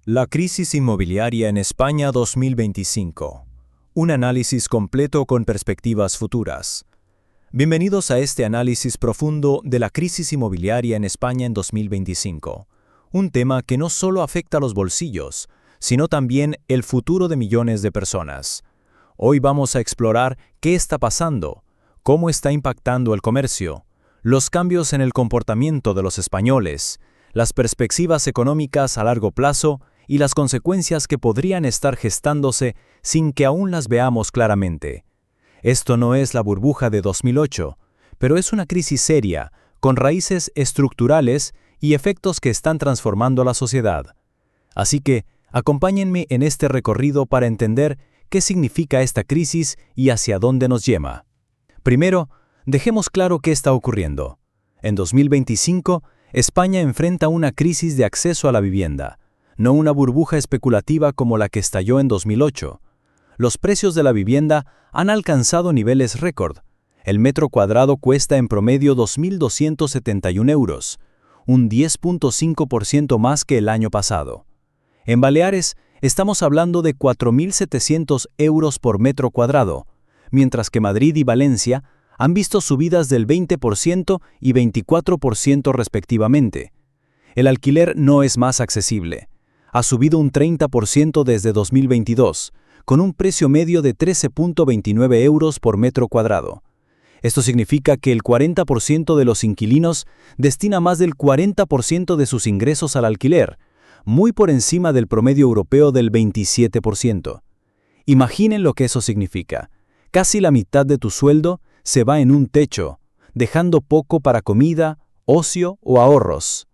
La crisis inmobiliaria en España 2025. Un análisis completo con perspectivas futuras. Bienvenidos a este análisis profundo de la crisis inmobiliaria en España en 2025. Un tema que no solo afecta a los bolsillos, sino también el futuro de millones de personas. Hoy vamos a explorar qué está pasando, cómo está impactando el comercio, los cambios en el comportamiento de los españoles, las perspectivas económicas a largo plazo y las consecuencias que podrían estar gestándose sin que aún las veamos claramente. Esto no es la burbuja de 2008, pero es una crisis seria, con raíces estructurales y efectos que están transformando la sociedad. Así que, acompáñenme en este recorrido para entender qué significa esta crisis y hacia dónde nos lleva. Primero, dejemos claro qué está ocurriendo. En 2025, España enfrenta una crisis de acceso a la vivienda, no una burbuja especulativa como la que estalló en 2008. Los precios de la vivienda han alcanzado niveles récord. El metro cuadrado cuesta en promedio 2.271 euros, un 10.5% más que el año pasado. En Baleares, estamos hablando de 4.700 euros por metro cuadrado, mientras que Madrid y Valencia han visto subidas del 20% y 24% respectivamente. El alquiler no es más accesible. Ha subido un 30% desde 2022, con un precio medio de 13.29 euros por metro cuadrado. Esto significa que el 40% de los inquilinos destina más del 40% de sus ingresos al alquiler, muy por encima del promedio europeo del 27%. Imaginen lo que eso significa. Casi la mitad de tu sueldo se va en un techo, dejando poco para comida, ocio o ahorros.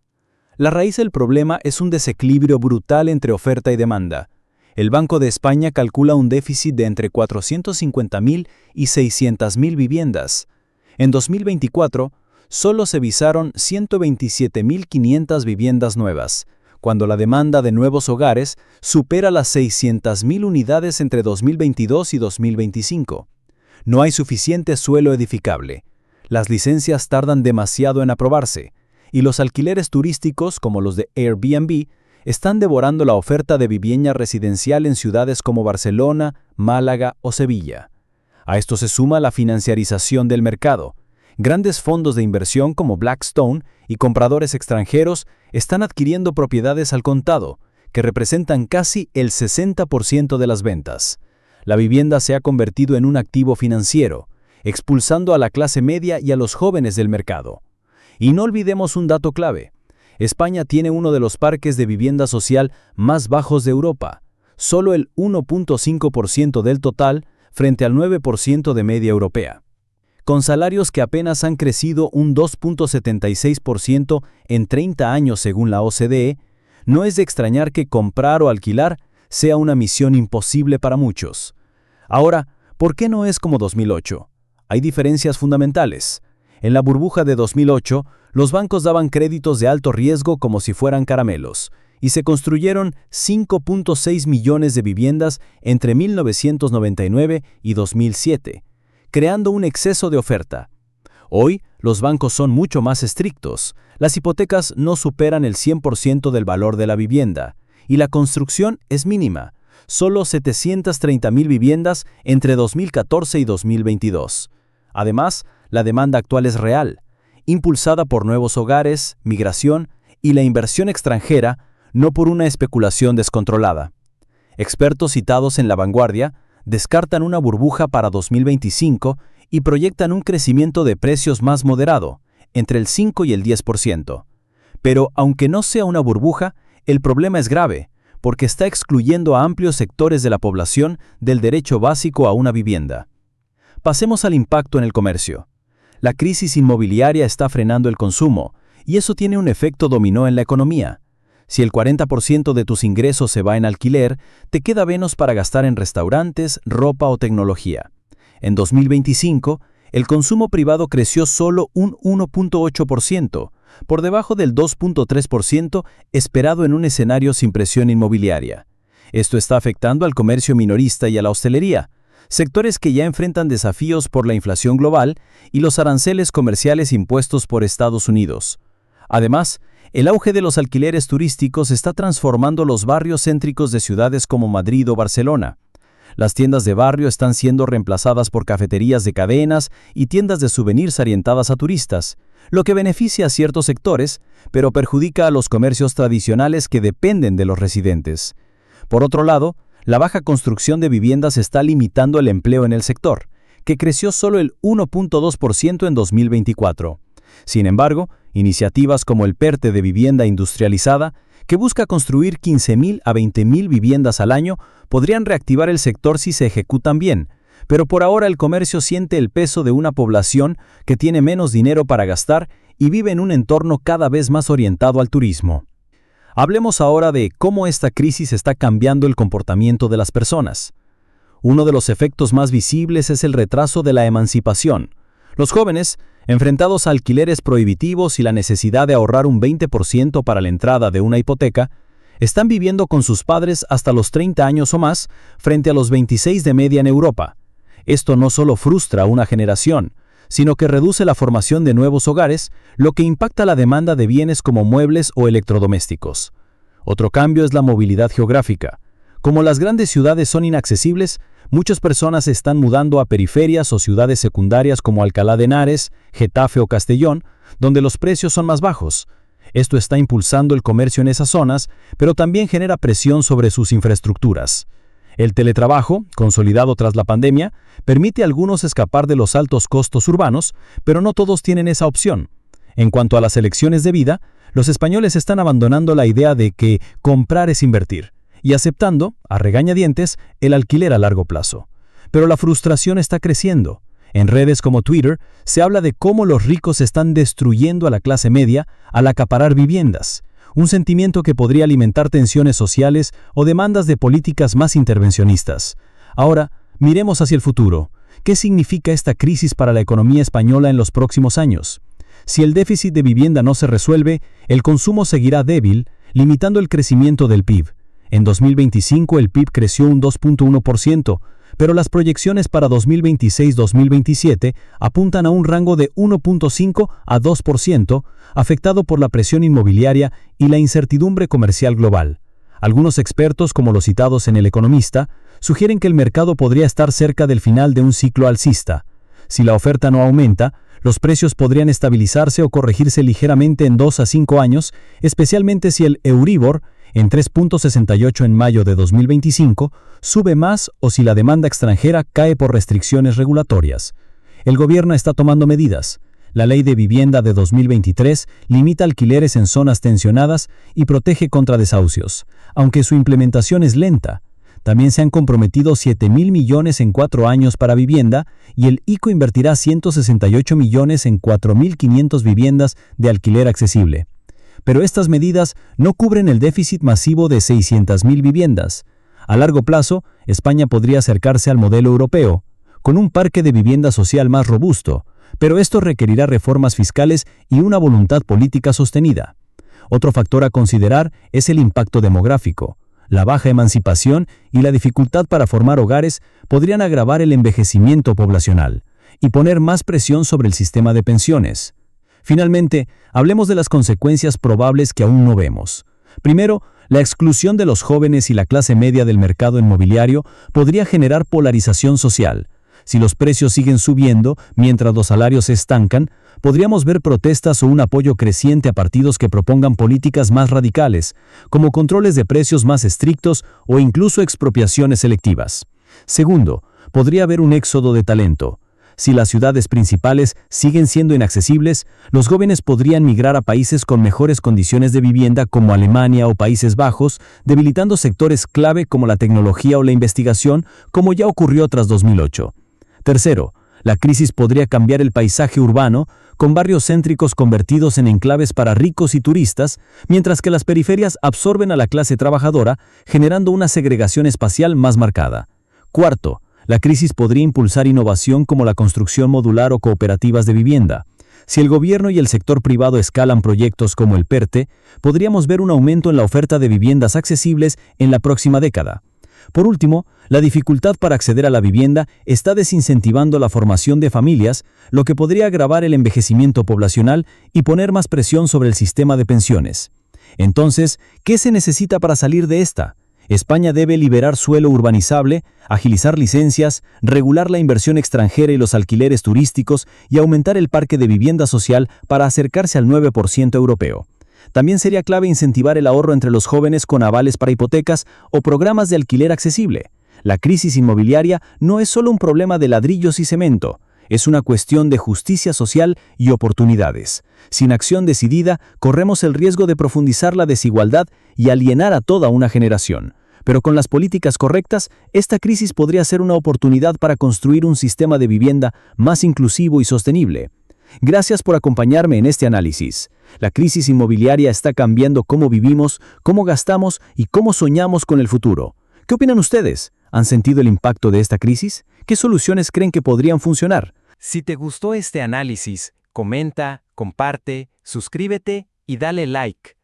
La raíz del problema es un desequilibrio brutal entre oferta y demanda. El Banco de España calcula un déficit de entre 450.000 y 600.000 viviendas. En 2024, solo se visaron 127.500 viviendas nuevas, cuando la demanda de nuevos hogares supera las 600.000 unidades entre 2022 y 2025. No hay suficiente suelo edificable. Las licencias tardan demasiado en aprobarse, y los alquileres turísticos, como los de Airbnb, están devorando la oferta de vivienda residencial en ciudades como Barcelona, Málaga o Sevilla. A esto se suma la financiarización del mercado. Grandes fondos de inversión como Blackstone y compradores extranjeros están adquiriendo propiedades al contado, que representan casi el 60% de las ventas. La vivienda se ha convertido en un activo financiero, expulsando a la clase media y a los jóvenes del mercado. Y no olvidemos un dato clave. España tiene uno de los parques de vivienda social más bajos de Europa, solo el 1.5% del total frente al 9% de media europea. Con salarios que apenas han crecido un 2.76% en 30 años según la OCDE, no es de extrañar que comprar o alquilar sea una misión imposible para muchos. Ahora, ¿por qué no es como 2008? Hay diferencias fundamentales. En la burbuja de 2008, los bancos daban créditos de alto riesgo como si fueran caramelos, y se construyeron 5.6 millones de viviendas entre 1999 y 2007, creando un exceso de oferta. Hoy, los bancos son mucho más estrictos, las hipotecas no superan el 100% del valor de la vivienda, y la construcción es mínima, solo 730.000 viviendas entre 2014 y 2022. Además, la demanda actual es real, impulsada por nuevos hogares, migración y la inversión extranjera, no por una especulación descontrolada. Expertos citados en La Vanguardia descartan una burbuja para 2025 y proyectan un crecimiento de precios más moderado, entre el 5 y el 10%. Pero aunque no sea una burbuja, el problema es grave, porque está excluyendo a amplios sectores de la población del derecho básico a una vivienda. Pasemos al impacto en el comercio. La crisis inmobiliaria está frenando el consumo, y eso tiene un efecto dominó en la economía. Si el 40% de tus ingresos se va en alquiler, te queda menos para gastar en restaurantes, ropa o tecnología. En 2025, el consumo privado creció solo un 1.8%, por debajo del 2.3% esperado en un escenario sin presión inmobiliaria. Esto está afectando al comercio minorista y a la hostelería, sectores que ya enfrentan desafíos por la inflación global y los aranceles comerciales impuestos por Estados Unidos. Además, El auge de los alquileres turísticos está transformando los barrios céntricos de ciudades como Madrid o Barcelona. Las tiendas de barrio están siendo reemplazadas por cafeterías de cadenas y tiendas de souvenirs orientadas a turistas, lo que beneficia a ciertos sectores, pero perjudica a los comercios tradicionales que dependen de los residentes. Por otro lado, la baja construcción de viviendas está limitando el empleo en el sector, que creció solo el 1.2% en 2024. Sin embargo, iniciativas como el PERTE de vivienda industrializada, que busca construir 15.000 a 20.000 viviendas al año, podrían reactivar el sector si se ejecutan bien, pero por ahora el comercio siente el peso de una población que tiene menos dinero para gastar y vive en un entorno cada vez más orientado al turismo. Hablemos ahora de cómo esta crisis está cambiando el comportamiento de las personas. Uno de los efectos más visibles es el retraso de la emancipación. Los jóvenes, enfrentados a alquileres prohibitivos y la necesidad de ahorrar un 20% para la entrada de una hipoteca, están viviendo con sus padres hasta los 30 años o más, frente a los 26 de media en Europa. Esto no solo frustra a una generación, sino que reduce la formación de nuevos hogares, lo que impacta la demanda de bienes como muebles o electrodomésticos. Otro cambio es la movilidad geográfica. Como las grandes ciudades son inaccesibles, muchas personas se están mudando a periferias o ciudades secundarias como Alcalá de Henares, Getafe o Castellón, donde los precios son más bajos. Esto está impulsando el comercio en esas zonas, pero también genera presión sobre sus infraestructuras. El teletrabajo, consolidado tras la pandemia, permite a algunos escapar de los altos costos urbanos, pero no todos tienen esa opción. En cuanto a las elecciones de vida, los españoles están abandonando la idea de que comprar es invertir, y aceptando, a regañadientes, el alquiler a largo plazo. Pero la frustración está creciendo. En redes como Twitter, se habla de cómo los ricos están destruyendo a la clase media al acaparar viviendas, un sentimiento que podría alimentar tensiones sociales o demandas de políticas más intervencionistas. Ahora, miremos hacia el futuro. ¿Qué significa esta crisis para la economía española en los próximos años? Si el déficit de vivienda no se resuelve, el consumo seguirá débil, limitando el crecimiento del PIB. En 2025 el PIB creció un 2.1%, pero las proyecciones para 2026-2027 apuntan a un rango de 1.5 a 2%, afectado por la presión inmobiliaria y la incertidumbre comercial global. Algunos expertos, como los citados en El Economista, sugieren que el mercado podría estar cerca del final de un ciclo alcista. Si la oferta no aumenta, los precios podrían estabilizarse o corregirse ligeramente en 2 a 5 años, especialmente si el Euribor, en 3.68 en mayo de 2025, sube más o si la demanda extranjera cae por restricciones regulatorias. El gobierno está tomando medidas. La Ley de Vivienda de 2023 limita alquileres en zonas tensionadas y protege contra desahucios, aunque su implementación es lenta. También se han comprometido 7.000 millones en 4 años para vivienda y el ICO invertirá 168 millones en 4.500 viviendas de alquiler accesible. Pero estas medidas no cubren el déficit masivo de 600.000 viviendas. A largo plazo, España podría acercarse al modelo europeo, con un parque de vivienda social más robusto, pero esto requerirá reformas fiscales y una voluntad política sostenida. Otro factor a considerar es el impacto demográfico. La baja emancipación y la dificultad para formar hogares podrían agravar el envejecimiento poblacional y poner más presión sobre el sistema de pensiones. Finalmente, hablemos de las consecuencias probables que aún no vemos. Primero, la exclusión de los jóvenes y la clase media del mercado inmobiliario podría generar polarización social. Si los precios siguen subiendo mientras los salarios se estancan, podríamos ver protestas o un apoyo creciente a partidos que propongan políticas más radicales, como controles de precios más estrictos o incluso expropiaciones selectivas. Segundo, podría haber un éxodo de talento. Si las ciudades principales siguen siendo inaccesibles, los jóvenes podrían migrar a países con mejores condiciones de vivienda como Alemania o Países Bajos, debilitando sectores clave como la tecnología o la investigación, como ya ocurrió tras 2008. Tercero, la crisis podría cambiar el paisaje urbano, con barrios céntricos convertidos en enclaves para ricos y turistas, mientras que las periferias absorben a la clase trabajadora, generando una segregación espacial más marcada. Cuarto, la crisis podría impulsar innovación como la construcción modular o cooperativas de vivienda. Si el gobierno y el sector privado escalan proyectos como el PERTE, podríamos ver un aumento en la oferta de viviendas accesibles en la próxima década. Por último, la dificultad para acceder a la vivienda está desincentivando la formación de familias, lo que podría agravar el envejecimiento poblacional y poner más presión sobre el sistema de pensiones. Entonces, ¿qué se necesita para salir de esta? España debe liberar suelo urbanizable, agilizar licencias, regular la inversión extranjera y los alquileres turísticos y aumentar el parque de vivienda social para acercarse al 9% europeo. También sería clave incentivar el ahorro entre los jóvenes con avales para hipotecas o programas de alquiler accesible. La crisis inmobiliaria no es solo un problema de ladrillos y cemento, es una cuestión de justicia social y oportunidades. Sin acción decidida, corremos el riesgo de profundizar la desigualdad y alienar a toda una generación. Pero con las políticas correctas, esta crisis podría ser una oportunidad para construir un sistema de vivienda más inclusivo y sostenible. Gracias por acompañarme en este análisis. La crisis inmobiliaria está cambiando cómo vivimos, cómo gastamos y cómo soñamos con el futuro. ¿Qué opinan ustedes? ¿Han sentido el impacto de esta crisis? ¿Qué soluciones creen que podrían funcionar? Si te gustó este análisis, comenta, comparte, suscríbete y dale like.